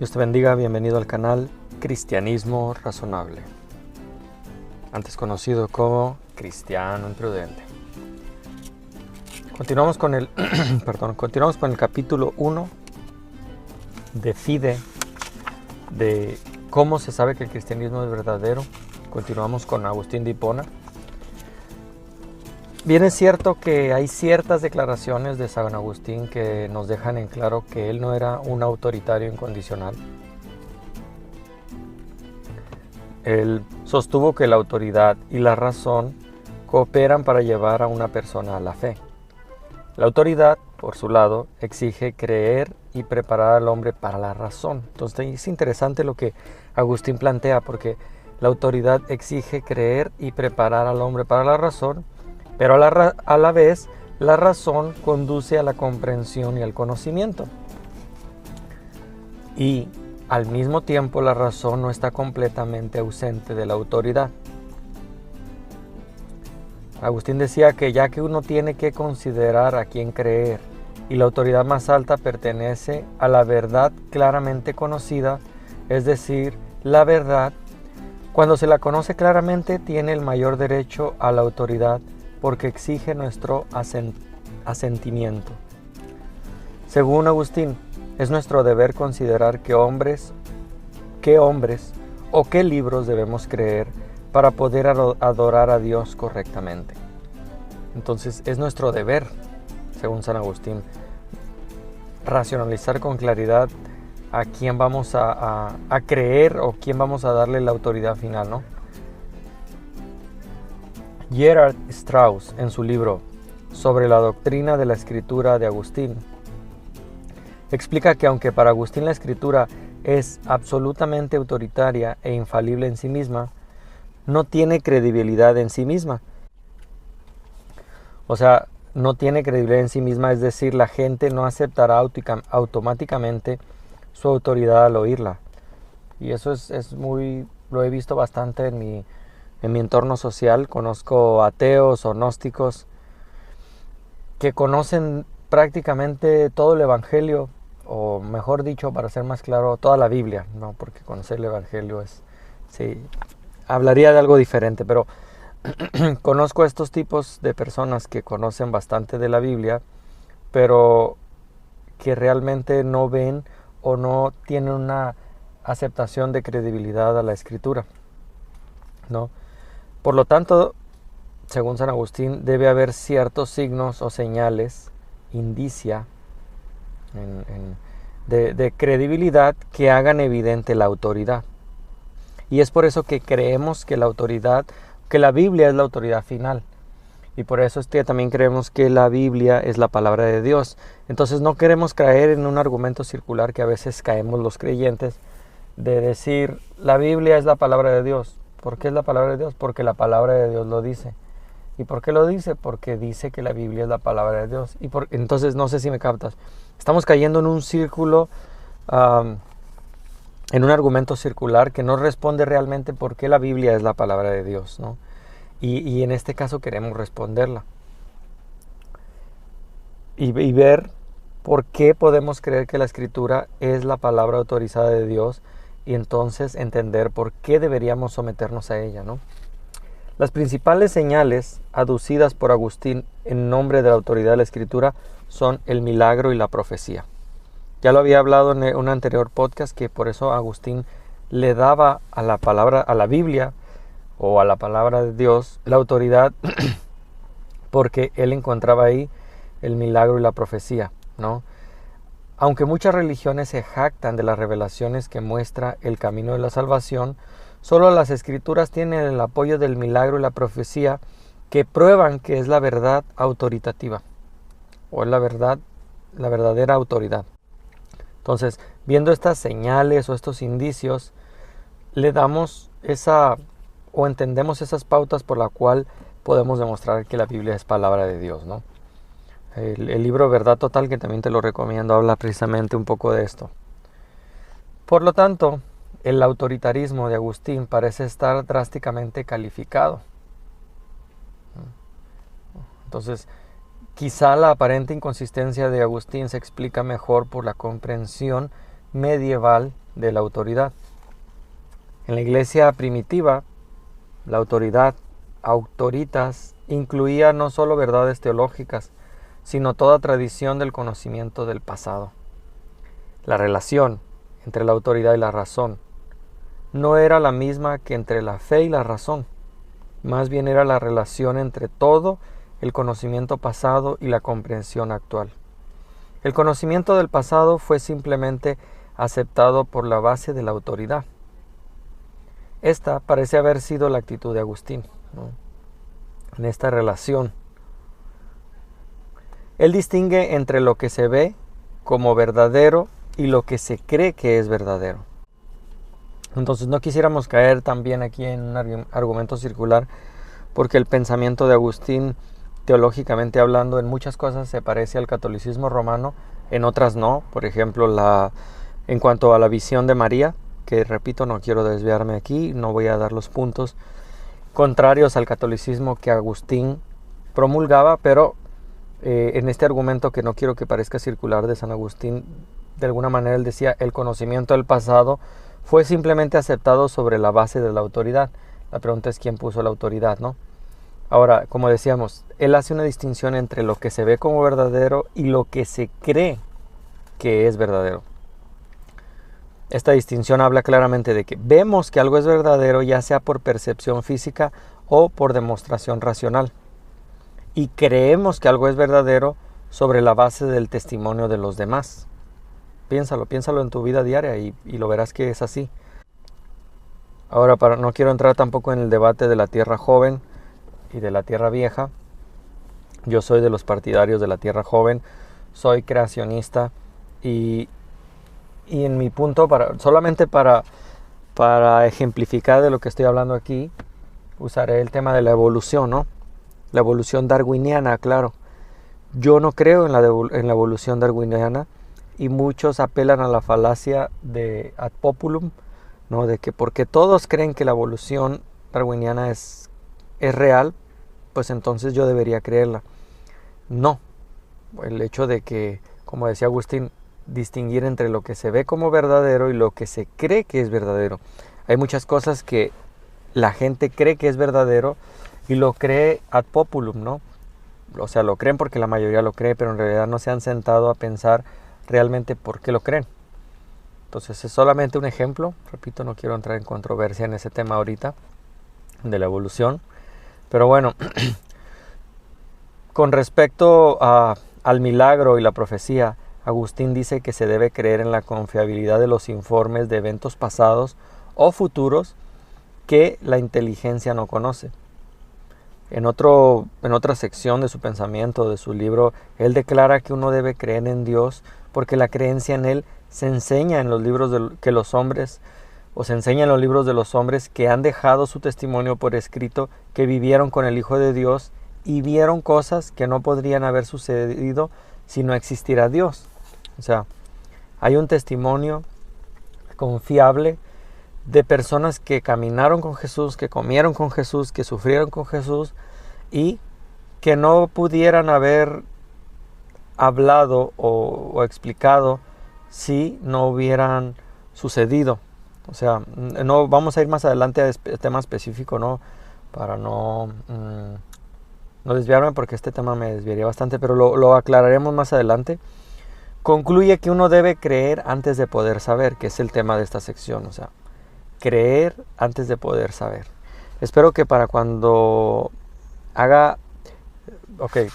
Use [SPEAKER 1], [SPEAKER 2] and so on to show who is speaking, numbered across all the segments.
[SPEAKER 1] Dios te bendiga, bienvenido al canal Cristianismo Razonable, antes conocido como Cristiano Imprudente. Continuamos con el capítulo 1 de Fide, de cómo se sabe que el cristianismo es verdadero. Continuamos con Agustín de Hipona. Bien es cierto que hay ciertas declaraciones de San Agustín que nos dejan en claro que él no era un autoritario incondicional. Él sostuvo que la autoridad y la razón cooperan para llevar a una persona a la fe. La autoridad, por su lado, exige creer y preparar al hombre para la razón. Entonces es interesante lo que Agustín plantea, porque la autoridad exige creer y preparar al hombre para la razón, pero a la vez la razón conduce a la comprensión y al conocimiento. Y al mismo tiempo la razón no está completamente ausente de la autoridad. Agustín decía que ya que uno tiene que considerar a quién creer y la autoridad más alta pertenece a la verdad claramente conocida, es decir, la verdad, cuando se la conoce claramente tiene el mayor derecho a la autoridad porque exige nuestro asentimiento. Según Agustín, es nuestro deber considerar qué hombres o qué libros debemos creer para poder adorar a Dios correctamente. Entonces es nuestro deber, según San Agustín, racionalizar con claridad a quién vamos a creer o quién vamos a darle la autoridad final, ¿no? Gerhard Strauss, en su libro Sobre la doctrina de la escritura de Agustín, explica que aunque para Agustín la escritura es absolutamente autoritaria e infalible en sí misma, no tiene credibilidad en sí misma. O sea, no tiene credibilidad en sí misma, es decir, la gente no aceptará automáticamente su autoridad al oírla. Y eso lo he visto bastante en mi entorno social. Conozco ateos o gnósticos que conocen prácticamente todo el Evangelio, o mejor dicho, para ser más claro, toda la Biblia, ¿no? Porque conocer el Evangelio hablaría de algo diferente, pero conozco a estos tipos de personas que conocen bastante de la Biblia, pero que realmente no ven o no tienen una aceptación de credibilidad a la Escritura, ¿no? Por lo tanto, según San Agustín, debe haber ciertos signos o señales, indicia, de credibilidad que hagan evidente la autoridad. Y es por eso que creemos que la Biblia es la autoridad final. Y por eso es que también creemos que la Biblia es la palabra de Dios. Entonces no queremos caer en un argumento circular que a veces caemos los creyentes, de decir la Biblia es la palabra de Dios. ¿Por qué es la palabra de Dios? Porque la palabra de Dios lo dice. ¿Y por qué lo dice? Porque dice que la Biblia es la palabra de Dios. Entonces, no sé si me captas. Estamos cayendo en un círculo, en un argumento circular que no responde realmente por qué la Biblia es la palabra de Dios, ¿no? Y en este caso queremos responderla. Y ver por qué podemos creer que la Escritura es la palabra autorizada de Dios, y entonces entender por qué deberíamos someternos a ella, ¿no? Las principales señales aducidas por Agustín en nombre de la autoridad de la Escritura son el milagro y la profecía. Ya lo había hablado en un anterior podcast, que por eso Agustín le daba a la Biblia o a la palabra de Dios la autoridad porque él encontraba ahí el milagro y la profecía, ¿no? Aunque muchas religiones se jactan de las revelaciones que muestra el camino de la salvación, solo las Escrituras tienen el apoyo del milagro y la profecía que prueban que es la verdad autoritativa o es la verdadera autoridad. Entonces, viendo estas señales o estos indicios, le damos o entendemos esas pautas por la cual podemos demostrar que la Biblia es palabra de Dios, ¿no? El libro Verdad Total, que también te lo recomiendo, habla precisamente un poco de esto. Por lo tanto, el autoritarismo de Agustín parece estar drásticamente calificado. Entonces, quizá la aparente inconsistencia de Agustín se explica mejor por la comprensión medieval de la autoridad. En la iglesia primitiva, la autoridad, autoritas, incluía no solo verdades teológicas, sino toda tradición del conocimiento del pasado. La relación entre la autoridad y la razón no era la misma que entre la fe y la razón, más bien era la relación entre todo el conocimiento pasado y la comprensión actual. El conocimiento del pasado fue simplemente aceptado por la base de la autoridad. Esta parece haber sido la actitud de Agustín, ¿no? En esta relación. Él distingue entre lo que se ve como verdadero y lo que se cree que es verdadero. Entonces no quisiéramos caer también aquí en un argumento circular, porque el pensamiento de Agustín, teológicamente hablando, en muchas cosas se parece al catolicismo romano, en otras no. Por ejemplo, en cuanto a la visión de María, que repito, no quiero desviarme aquí, no voy a dar los puntos contrarios al catolicismo que Agustín promulgaba, pero en este argumento, que no quiero que parezca circular, de San Agustín, de alguna manera él decía, el conocimiento del pasado fue simplemente aceptado sobre la base de la autoridad. La pregunta es quién puso la autoridad, ¿no? Ahora, como decíamos, él hace una distinción entre lo que se ve como verdadero y lo que se cree que es verdadero. Esta distinción habla claramente de que vemos que algo es verdadero, ya sea por percepción física o por demostración racional. Y creemos que algo es verdadero sobre la base del testimonio de los demás. Piénsalo en tu vida diaria y lo verás que es así. Ahora, no quiero entrar tampoco en el debate de la tierra joven y de la tierra vieja. Yo soy de los partidarios de la tierra joven, soy creacionista y en mi punto, solamente para ejemplificar de lo que estoy hablando aquí, usaré el tema de la evolución, ¿no? La evolución darwiniana, claro. Yo no creo en la evolución darwiniana, y muchos apelan a la falacia de ad populum, ¿no? De que porque todos creen que la evolución darwiniana es real, pues entonces yo debería creerla. No. El hecho de que, como decía Agustín, distinguir entre lo que se ve como verdadero y lo que se cree que es verdadero. Hay muchas cosas que la gente cree que es verdadero y lo cree ad populum, ¿no? O sea, lo creen porque la mayoría lo cree, pero en realidad no se han sentado a pensar realmente por qué lo creen. Entonces es solamente un ejemplo. Repito, no quiero entrar en controversia en ese tema ahorita de la evolución. Pero bueno, con respecto al milagro y la profecía, Agustín dice que se debe creer en la confiabilidad de los informes de eventos pasados o futuros que la inteligencia no conoce. En otra sección de su pensamiento, de su libro, él declara que uno debe creer en Dios porque la creencia en Él se enseña en los libros se enseña en los libros de los hombres que han dejado su testimonio por escrito, que vivieron con el Hijo de Dios y vieron cosas que no podrían haber sucedido si no existiera Dios. O sea, hay un testimonio confiable de personas que caminaron con Jesús, que comieron con Jesús, que sufrieron con Jesús y que no pudieran haber hablado o explicado si no hubieran sucedido. O sea, no vamos a ir más adelante a tema específico, ¿no? Para no desviarme, porque este tema me desviaría bastante, pero lo aclararemos más adelante. Concluye que uno debe creer antes de poder saber, que es el tema de esta sección. O sea, creer antes de poder saber. Espero que para cuando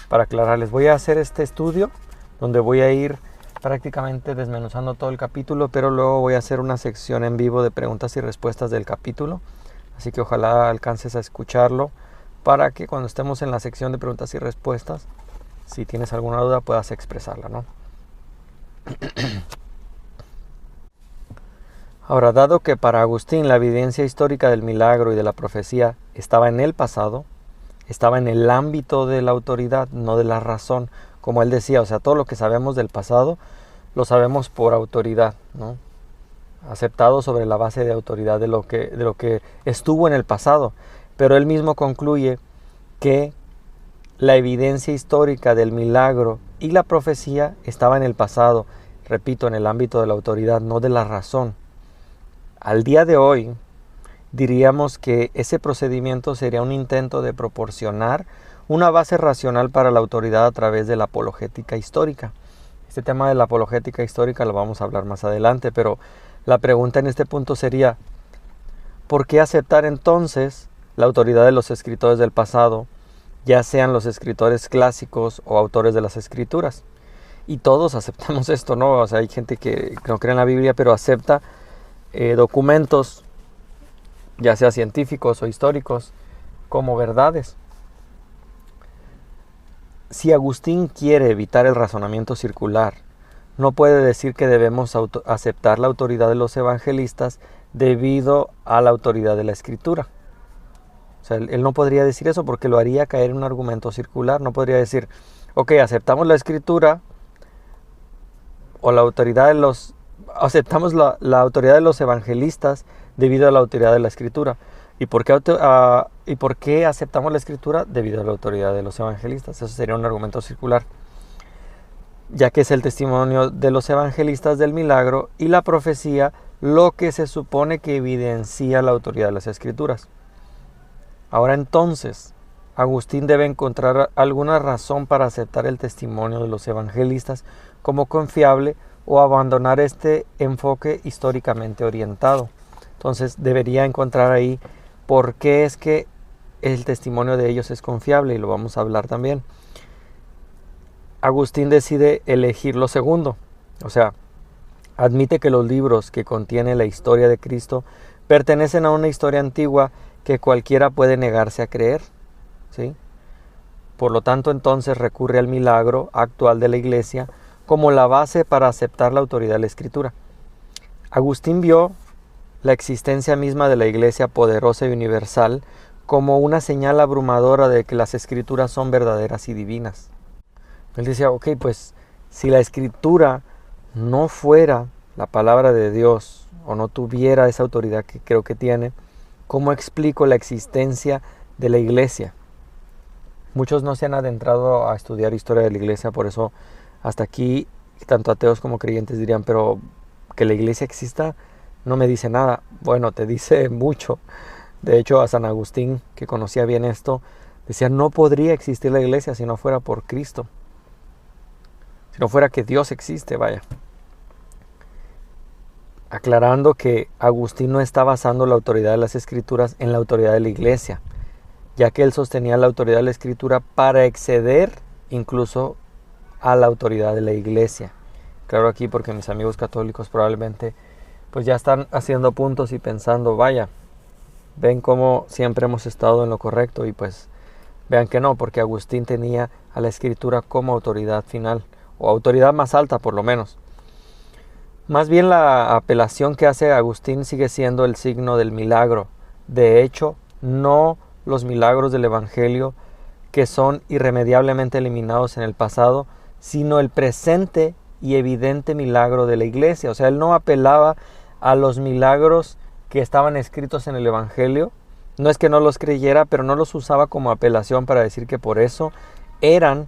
[SPEAKER 1] para aclararles, voy a hacer este estudio donde voy a ir prácticamente desmenuzando todo el capítulo, pero luego voy a hacer una sección en vivo de preguntas y respuestas del capítulo. Así que ojalá alcances a escucharlo para que cuando estemos en la sección de preguntas y respuestas, si tienes alguna duda, puedas expresarla, ¿no? Ahora, dado que para Agustín la evidencia histórica del milagro y de la profecía estaba en el pasado, estaba en el ámbito de la autoridad, no de la razón, como él decía, o sea, todo lo que sabemos del pasado lo sabemos por autoridad, ¿no? Aceptado sobre la base de autoridad de lo que estuvo en el pasado. Pero él mismo concluye que la evidencia histórica del milagro y la profecía estaba en el pasado, repito, en el ámbito de la autoridad, no de la razón. Al día de hoy, diríamos que ese procedimiento sería un intento de proporcionar una base racional para la autoridad a través de la apologética histórica. Este tema de la apologética histórica lo vamos a hablar más adelante, pero la pregunta en este punto sería, ¿por qué aceptar entonces la autoridad de los escritores del pasado, ya sean los escritores clásicos o autores de las escrituras? Y todos aceptamos esto, ¿no? O sea, hay gente que no cree en la Biblia, pero acepta documentos, ya sea científicos o históricos, como verdades. Si Agustín quiere evitar el razonamiento circular, no puede decir que debemos aceptar la autoridad de los evangelistas debido a la autoridad de la Escritura. O sea, él no podría decir eso porque lo haría caer en un argumento circular. No podría decir, ok, aceptamos la Escritura o la autoridad de los... aceptamos la autoridad de los evangelistas debido a la autoridad de la Escritura. ¿Y por qué aceptamos la Escritura? Debido a la autoridad de los evangelistas. Eso sería un argumento circular, ya que es el testimonio de los evangelistas del milagro y la profecía lo que se supone que evidencia la autoridad de las Escrituras. Ahora entonces, Agustín debe encontrar alguna razón para aceptar el testimonio de los evangelistas como confiable o abandonar este enfoque históricamente orientado. Entonces debería encontrar ahí por qué es que el testimonio de ellos es confiable, y lo vamos a hablar también. Agustín decide elegir lo segundo, o sea, admite que los libros que contiene la historia de Cristo pertenecen a una historia antigua que cualquiera puede negarse a creer, ¿sí? Por lo tanto, entonces recurre al milagro actual de la Iglesia como la base para aceptar la autoridad de la Escritura. Agustín vio la existencia misma de la Iglesia poderosa y universal como una señal abrumadora de que las Escrituras son verdaderas y divinas. Él decía, ok, pues si la Escritura no fuera la palabra de Dios o no tuviera esa autoridad que creo que tiene, ¿cómo explico la existencia de la Iglesia? Muchos no se han adentrado a estudiar historia de la Iglesia, por eso hasta aquí tanto ateos como creyentes dirían, pero que la Iglesia exista no me dice nada. Bueno, te dice mucho. De hecho, a San Agustín, que conocía bien esto, decía, no podría existir la Iglesia si no fuera por Cristo. Si no fuera que Dios existe, vaya. Aclarando que Agustín no está basando la autoridad de las Escrituras en la autoridad de la Iglesia, ya que él sostenía la autoridad de la Escritura para exceder incluso a la autoridad de la Iglesia. Claro, aquí porque mis amigos católicos probablemente pues ya están haciendo puntos y pensando, vaya, ven cómo siempre hemos estado en lo correcto, y pues vean que no, porque Agustín tenía a la Escritura como autoridad final, o autoridad más alta por lo menos. Más bien la apelación que hace Agustín sigue siendo el signo del milagro. De hecho, no los milagros del Evangelio que son irremediablemente eliminados en el pasado, sino el presente y evidente milagro de la Iglesia. O sea, él no apelaba a los milagros que estaban escritos en el Evangelio. No es que no los creyera, pero no los usaba como apelación para decir que por eso eran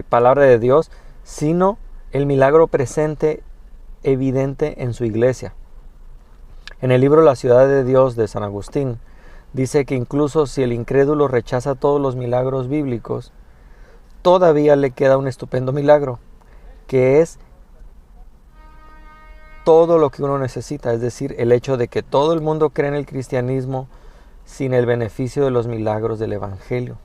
[SPEAKER 1] palabra de Dios, sino el milagro presente evidente en su iglesia. En el libro La ciudad de Dios de San Agustín dice que incluso si el incrédulo rechaza todos los milagros bíblicos, todavía le queda un estupendo milagro, que es todo lo que uno necesita, es decir, el hecho de que todo el mundo cree en el cristianismo sin el beneficio de los milagros del Evangelio.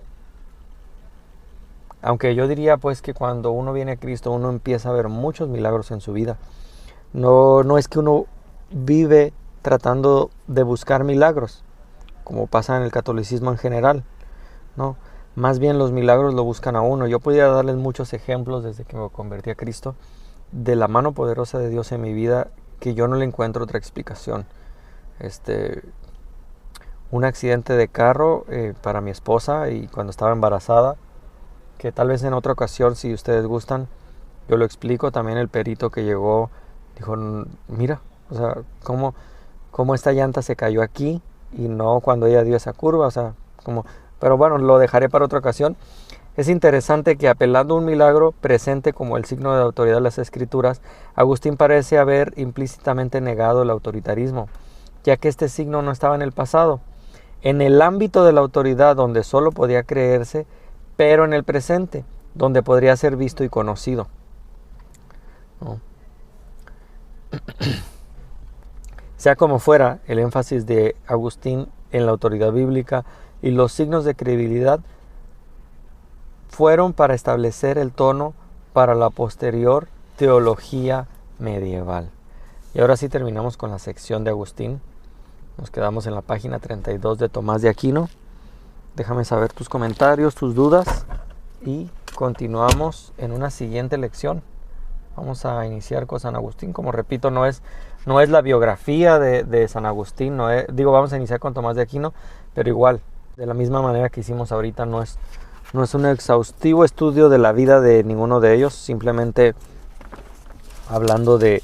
[SPEAKER 1] Aunque yo diría pues que cuando uno viene a Cristo, uno empieza a ver muchos milagros en su vida. No es que uno vive tratando de buscar milagros, como pasa en el catolicismo en general, ¿no? Más bien los milagros lo buscan a uno. Yo podría darles muchos ejemplos desde que me convertí a Cristo, de la mano poderosa de Dios en mi vida, que yo no le encuentro otra explicación. Un accidente de carro para mi esposa, y cuando estaba embarazada, que tal vez en otra ocasión, si ustedes gustan, yo lo explico. También el perito que llegó dijo, mira, o sea, cómo esta llanta se cayó aquí y no cuando ella dio esa curva, o sea, pero bueno, lo dejaré para otra ocasión. Es interesante que apelando a un milagro presente como el signo de autoridad de las Escrituras, Agustín parece haber implícitamente negado el autoritarismo, ya que este signo no estaba en el pasado, en el ámbito de la autoridad donde solo podía creerse, pero en el presente, donde podría ser visto y conocido, ¿no? Sea como fuera, el énfasis de Agustín en la autoridad bíblica y los signos de credibilidad fueron para establecer el tono para la posterior teología medieval. Y ahora sí terminamos con la sección de Agustín. Nos quedamos en la página 32 de Tomás de Aquino. Déjame saber tus comentarios, tus dudas y continuamos en una siguiente lección. Vamos a iniciar con San Agustín. Como repito, no es la biografía de San Agustín. Vamos a iniciar con Tomás de Aquino, pero igual, de la misma manera que hicimos ahorita, no es un exhaustivo estudio de la vida de ninguno de ellos, simplemente hablando de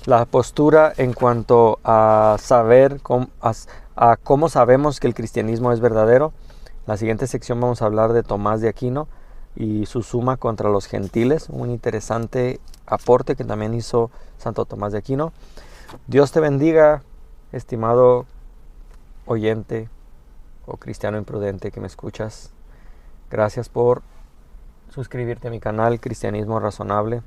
[SPEAKER 1] la postura en cuanto a saber a cómo sabemos que el cristianismo es verdadero. En la siguiente sección vamos a hablar de Tomás de Aquino y su suma contra los gentiles, un interesante aporte que también hizo Santo Tomás de Aquino. Dios te bendiga, estimado oyente o cristiano imprudente que me escuchas. Gracias por suscribirte a mi canal Cristianismo Razonable.